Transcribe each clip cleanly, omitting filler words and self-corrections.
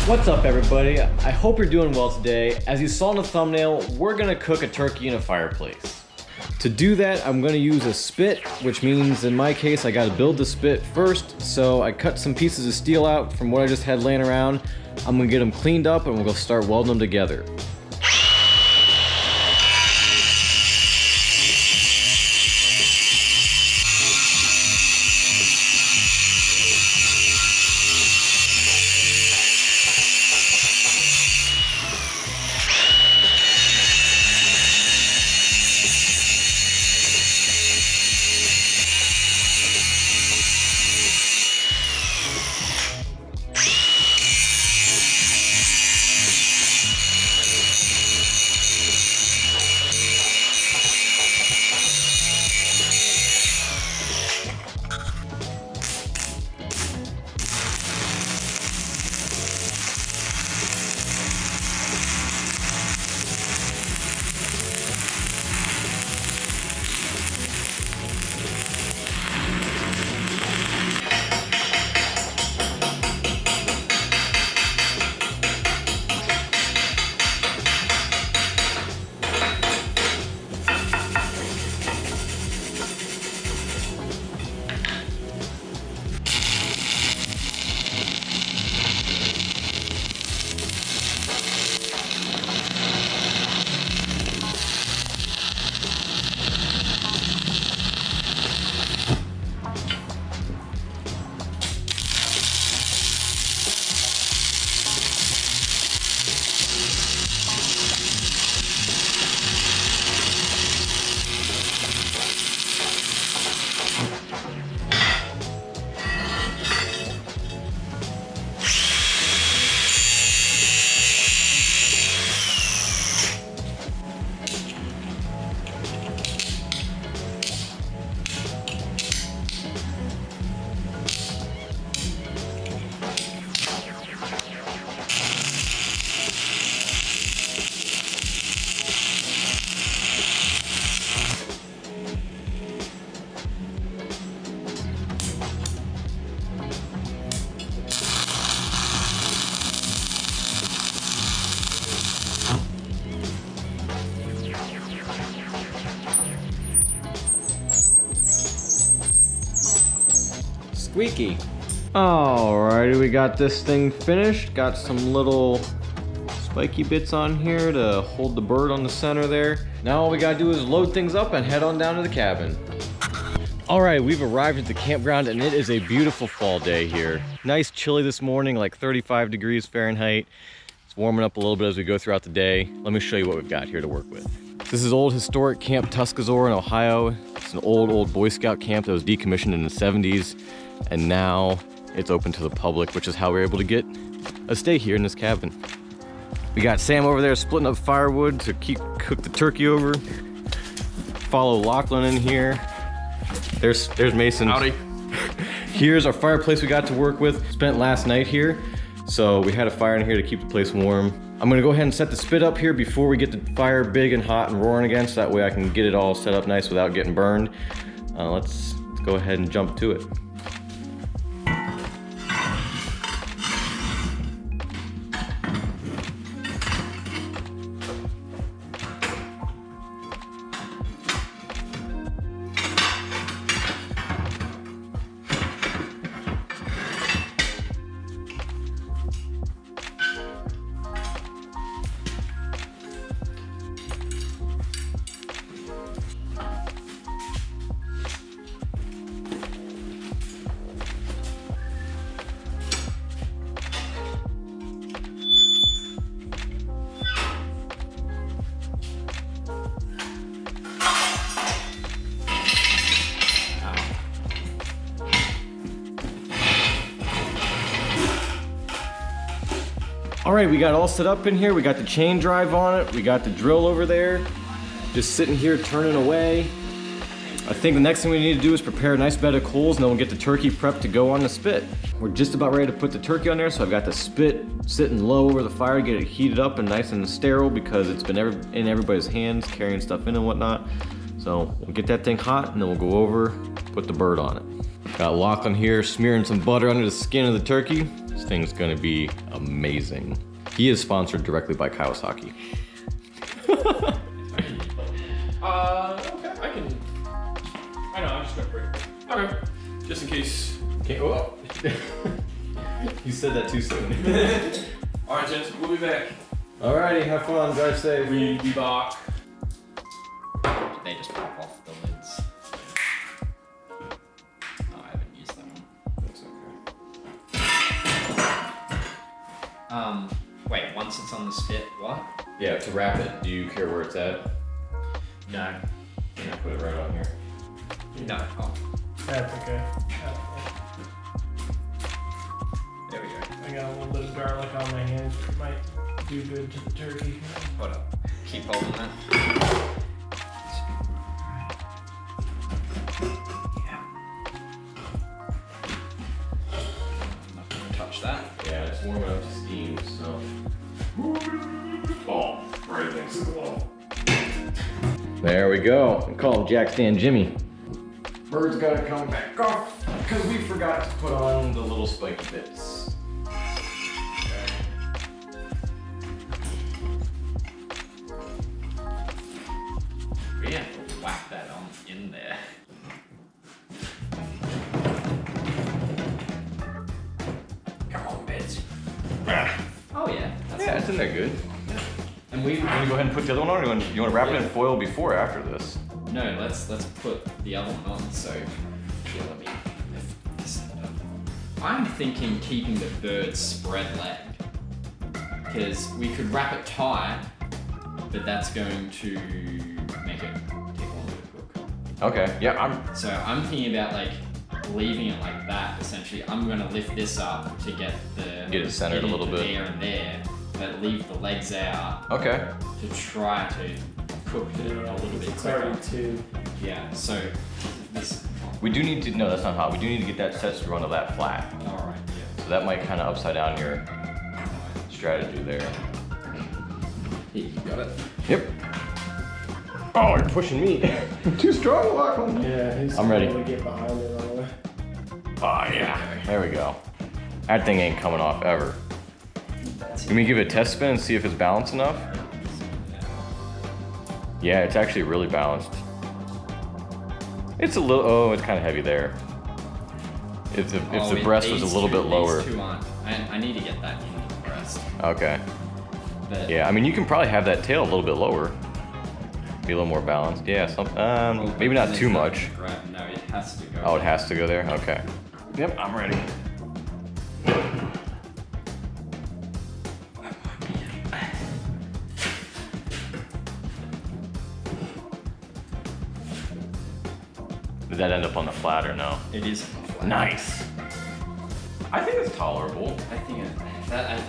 What's up, everybody? I hope you're doing well today. As you saw in the thumbnail, we're gonna cook a turkey in a fireplace. To do that, I'm gonna use a spit, which means in my case, I gotta build the spit first. So I cut some pieces of steel out from what I just had laying around. I'm gonna get them cleaned up and we're gonna start welding them together. Squeaky. Alrighty, we got this thing finished. Got some little spiky bits on here to hold the bird on the center there. Now all we gotta do is load things up and head on down to the cabin. Alright, we've arrived at the campground and it is a beautiful fall day here. Nice chilly this morning, like 35 degrees Fahrenheit. It's warming up a little bit as we go throughout the day. Let me show you what we've got here to work with. This is old historic Camp Tuscazor in Ohio. It's an old Boy Scout camp that was decommissioned in the 70s. And now it's open to the public, which is how we're able to get a stay here in this cabin. We got Sam over there splitting up firewood to cook the turkey over. Follow Lachlan in here. There's Mason. Howdy. Here's our fireplace we got to work with. Spent last night here, so we had a fire in here to keep the place warm. I'm gonna go ahead and set the spit up here before we get the fire big and hot and roaring again, so that way I can get it all set up nice without getting burned. Let's go ahead and jump to it. All right, we got all set up in here. We got the chain drive on it. We got the drill over there, just sitting here turning away. I think the next thing we need to do is prepare a nice bed of coals and then we'll get the turkey prepped to go on the spit. We're just about ready to put the turkey on there, so I've got the spit sitting low over the fire, get it heated up and nice and sterile because it's been in everybody's hands, carrying stuff in and whatnot. So we'll get that thing hot and then we'll go over, put the bird on it. Got Lachlan here smearing some butter under the skin of the turkey. It's thing's gonna be amazing. He is sponsored directly by Kawasaki. Okay, I know, I'm just gonna break it. Okay, just in case. Okay, whoa. You said that too soon. Alright, gents, we'll be back. Alrighty, have fun, drive safe. We'll be back. They just pop off the lids. Oh, I haven't used that one. That's okay. Wait, once it's on the spit, what? Yeah, to wrap it, do you care where it's at? No. Can I put it right on here? No. Oh, That's okay. there we go. I got a little bit of garlic on my hands. It might do good to the turkey. Hold up. Keep holding that. Yeah. I'm not gonna touch that. Yeah, it's warming up to steam, so. Oh, right against the wall. There we go. We call him Jack Stan Jimmy. Bird's gotta come back off because we forgot to put on the little spiky bits. We have to whack that on in there. Come on, bitch. Oh yeah, that's Yeah, it's in there good. And we You wanna go ahead and put the other one on, or you wanna wrap it in foil before or after this? no, let's put the other one on. So here, let me lift this up. I'm thinking keeping the bird spread legged because we could wrap it tight, but that's going to make it take longer to cook. Okay, yeah, So I'm thinking about like leaving it like that. Essentially, I'm going to lift this up to get it centered a little into bit. there and there, but leave the legs out okay. to try to cook it a little bit It's quicker. already 2. Yeah. So this. We do need to, no, that's not hot. We do need to get that set screw onto that flat. All right. Yeah. So that might kind of upside down your strategy there. Here, you got it. Yep. Oh, you're pushing me. Too strong, Lachlan. Yeah, he's I'm ready. gonna get behind it all the way. Oh, yeah. There we go. That thing ain't coming off ever. Let me give it a test spin and see if it's balanced enough. Yeah, it's actually really balanced. It's a little, oh, it's kind of heavy there. If the breast was a little bit lower. These two aren't. I need to get that into the breast. Okay. But Yeah, I mean, you can probably have that tail a little bit lower. Be a little more balanced. Yeah, maybe not too much. No, it has to go. Oh, it has to go there? Okay. Yep, I'm ready. Did that end up on the flat or no? It is. Nice. I think it's tolerable. I think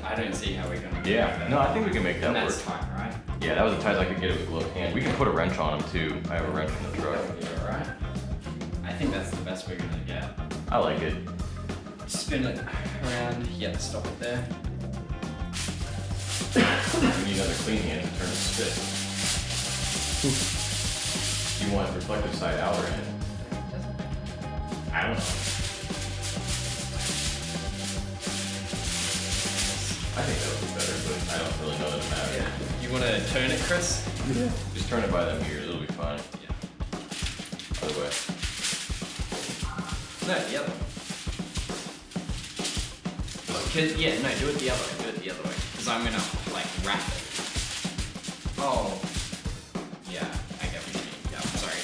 I don't see how we're gonna. do Yeah. that. No, I think we can make that And work. that's tight, right? Yeah, that was as tight as I could get it with gloved hand. We can put a wrench on them too. I have a wrench in the truck. Yeah, right. I think that's the best we're gonna get. I like it. Spin it around. Yeah, stop it there. We need another clean hand to turn the spit. You want reflective side out or in? I don't know. I think that would be better, but I don't really know that it matters. Yeah. You want to turn it, Chris? Yeah. Just turn it by them ears, it'll be fine. Yeah. Other way. No, the other way. Yeah, no, do it the other way. Do it the other way. Because I'm gonna like wrap it. Oh. Yeah, I get what you mean. Yeah, I'm sorry.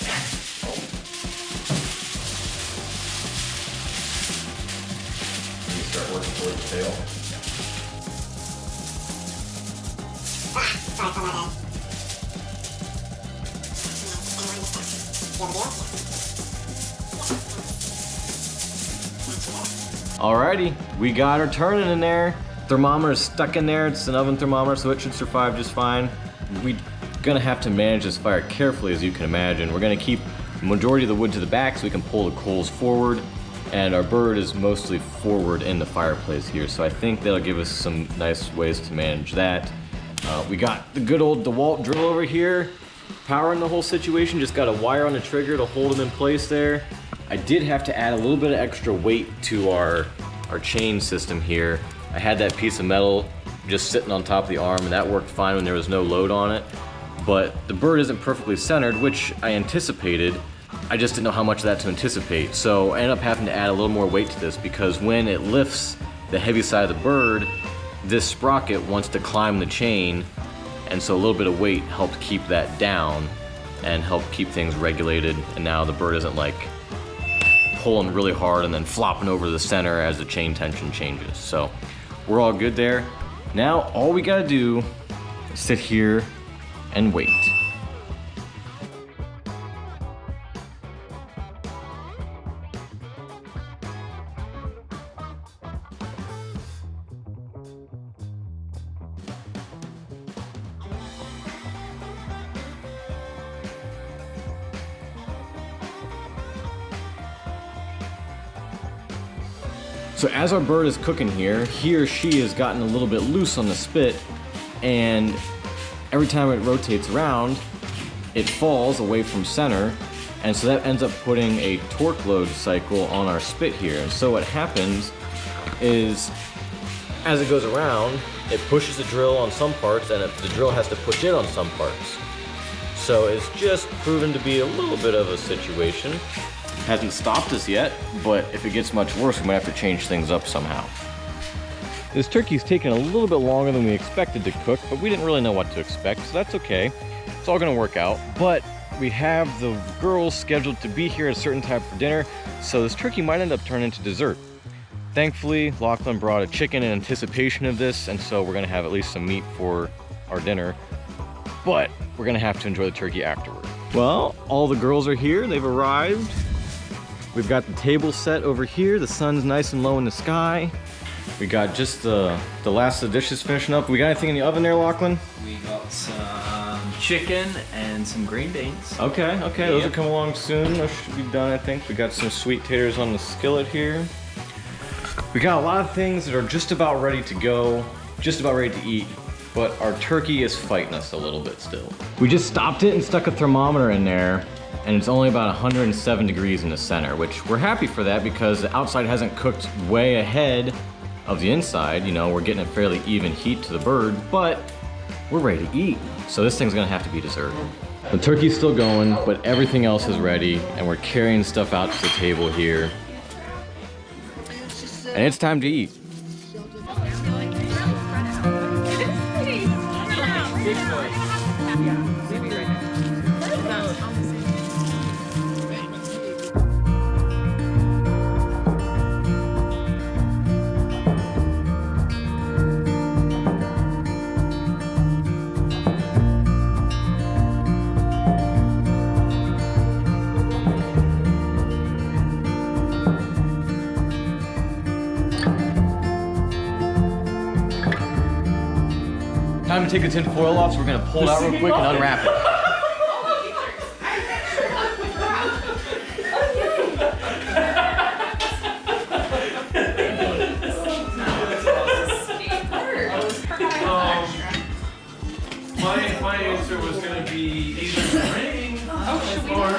You start working towards the tail. Alrighty, we got her turning in there. Thermometer is stuck in there. It's an oven thermometer, so it should survive just fine. We're gonna have to manage this fire carefully, as you can imagine. We're gonna keep the majority of the wood to the back so we can pull the coals forward, and our bird is mostly forward in the fireplace here, so I think that'll give us some nice ways to manage that. We got the good old DeWalt drill over here, powering the whole situation. Just got a wire on the trigger to hold them in place there. I did have to add a little bit of extra weight to our chain system here. I had that piece of metal just sitting on top of the arm, and that worked fine when there was no load on it. But the bird isn't perfectly centered, which I anticipated. I just didn't know how much of that to anticipate. So I ended up having to add a little more weight to this, because when it lifts the heavy side of the bird, this sprocket wants to climb the chain, and so a little bit of weight helped keep that down and helped keep things regulated. And now the bird isn't like pulling really hard and then flopping over to the center as the chain tension changes. So we're all good there. Now all we gotta do is sit here and wait. So as our bird is cooking here, he or she has gotten a little bit loose on the spit, and every time it rotates around, it falls away from center, and so that ends up putting a torque load cycle on our spit here. And so what happens is, as it goes around, it pushes the drill on some parts, and the drill has to push in on some parts. So it's just proven to be a little bit of a situation. Hasn't stopped us yet, but if it gets much worse, we might have to change things up somehow. This turkey's taken a little bit longer than we expected to cook, but we didn't really know what to expect, so that's okay. It's all gonna work out. But we have the girls scheduled to be here at a certain time for dinner, so this turkey might end up turning into dessert. Thankfully, Lachlan brought a chicken in anticipation of this, and so we're gonna have at least some meat for our dinner, but we're gonna have to enjoy the turkey afterward. Well, all the girls are here, they've arrived. We've got the table set over here. The sun's nice and low in the sky. We got just the last of the dishes finishing up. We got anything in the oven there, Lachlan? We got some chicken and some green beans. Okay, those will come along soon. Those should be done, I think. We got some sweet taters on the skillet here. We got a lot of things that are just about ready to go, just about ready to eat, but our turkey is fighting us a little bit still. We just stopped it and stuck a thermometer in there, and it's only about 107 degrees in the center, which we're happy for that because the outside hasn't cooked way ahead of the inside. You know, we're getting a fairly even heat to the bird, but we're ready to eat. So this thing's gonna have to be dessert. The turkey's still going, but everything else is ready, and we're carrying stuff out to the table here. And it's time to eat. Time to take the tin foil off, so we're gonna pull it out real quick and unwrap it. My answer was gonna be either ring or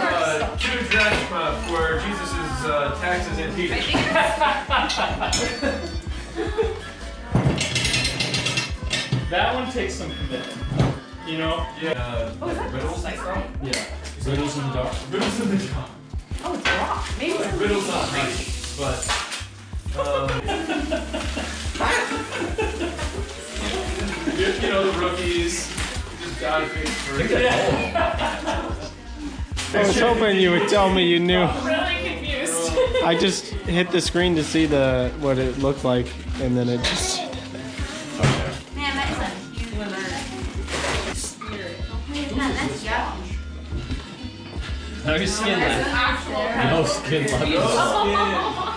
two drachma for Jesus' taxes and fees. That one takes some commitment. You know? Yeah. Riddles? Yeah. Riddles in the dark. Riddles in the dark. Oh, it's a rock. Maybe it's Riddles not right, but you know the rookies just got it for I was hoping you would tell me you knew. I'm really confused. I just hit the screen to see what it looked like, and then it just. Man, that is a huge bird. That's yucky. No skin left. No skin left.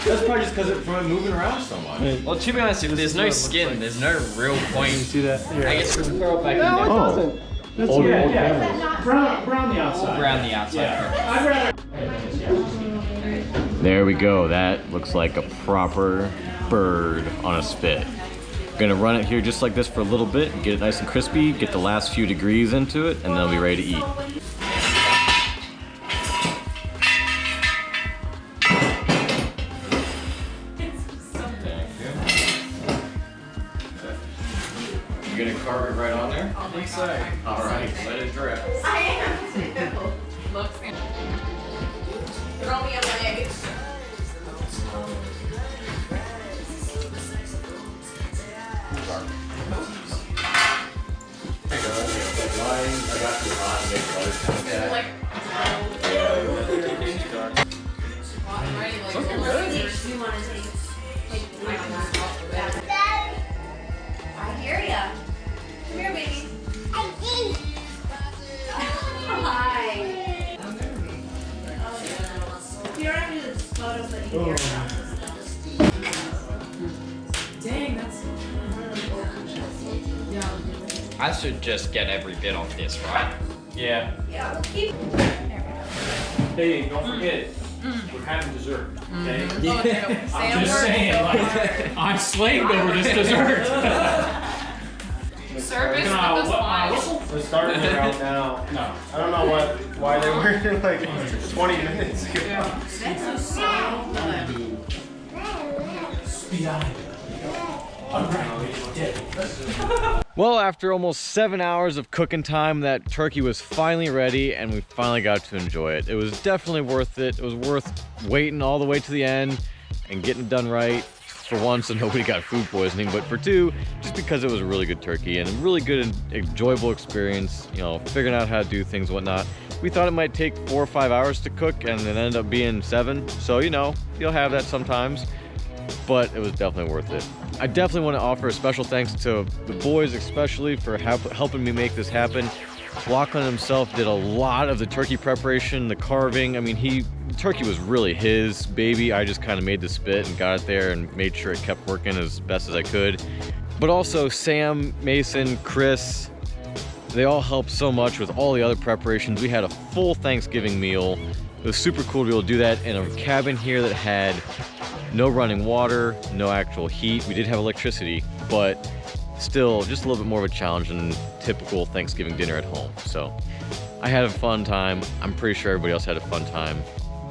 That's probably just because from it moving around so much. Well, to be honest, if there's no skin, there's no real point. See that? Here. I guess we can throw it back in No, it there. doesn't. That's Old yeah. Brown the outside. Around the outside. Yeah. I'd rather. There we go. That looks like a proper bird on a spit. We're gonna run it here just like this for a little bit, get it nice and crispy, get the last few degrees into it, and then it'll be ready to eat. You gonna carve it right on there? Oh my so. God. All right, let it drip. I am too. Looks good. Throw me a leg. I got you hot and make butter. Like, I'm ready. Like, you want to take I hear ya. Come here, baby. Hi. You don't have to do the photos that you hear. Dang, that's. I should just get every bit of this, right? Yeah. Yeah, we'll keep. Hey, don't forget, we're having dessert. Okay. I'm Just saying, like, I'm slaved over this dessert. Service with Now, the what, my slide. whistle? We're starting around now. No. I don't know why they were here like 20 minutes ago. This is so good. Well, after almost 7 hours of cooking time, that turkey was finally ready and we finally got to enjoy it. It was definitely worth it. It was worth waiting all the way to the end and getting it done right. For one, so nobody got food poisoning, but for two, just because it was a really good turkey and a really good and enjoyable experience, you know, figuring out how to do things and whatnot. We thought it might take 4 or 5 hours to cook and it ended up being 7. So, you know, you'll have that sometimes, but it was definitely worth it. I definitely want to offer a special thanks to the boys, especially for helping me make this happen. Lachlan himself did a lot of the turkey preparation, the carving. I mean, turkey was really his baby. I just kind of made the spit and got it there and made sure it kept working as best as I could. But also Sam, Mason, Chris, they all helped so much with all the other preparations. We had a full Thanksgiving meal. It was super cool to be able to do that in a cabin here that had no running water, no actual heat. We did have electricity, but still just a little bit more of a challenge than typical Thanksgiving dinner at home. So I had a fun time. I'm pretty sure everybody else had a fun time.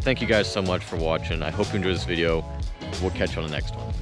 Thank you guys so much for watching. I hope you enjoyed this video. We'll catch you on the next one.